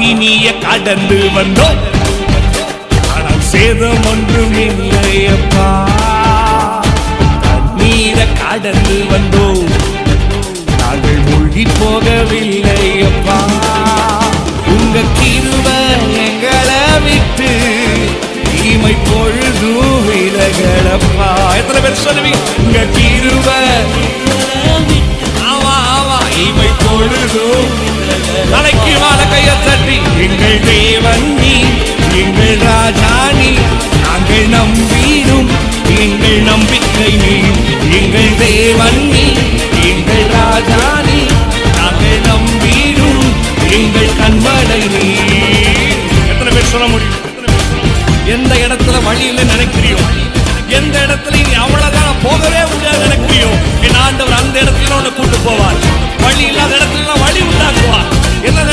அக்கினிய கடந்து வந்தோம், ஆனால் சேதம் ஒன்றும் இல்லையப்பா. தண்ணீரை கடந்து வந்தோம், நாங்கள் மூழ்கி போகவில்லையப்பா. உங்க கிருபை எங்களை விட்டு தீமை பொழுதும் விலகலப்பா. எத்தனை பேர் சொல்லுவீங்க? உங்க கிருபை இமை பொழுதும் தலைக்கு வாழ கையை தட்டி, எங்கள் தேவன் நீ, எங்கள் ராஜா நீ, நாங்கள் நம்பிடும் எங்கள் நம்பிக்கை நீ. எங்கள் தேவன் நீ, எங்கள் ராஜா நீ, நாங்கள் நம்பிடும் எங்கள் கண்மலை நீ. எத்தனை பேர் சொல்ல முடியும்? எந்த இடத்துல வழியில நினைக்கிறியோ, எந்த இடத்துல நீ அவ்வளவுதான் போகவே முடியாது நினைக்கிறியோ, என் ஆண்டவர் அந்த இடத்துல உன்னை கூட்டு போவார். வழி இல்லாத இடத்துல வழி உண்டாக்குவார். எல்லா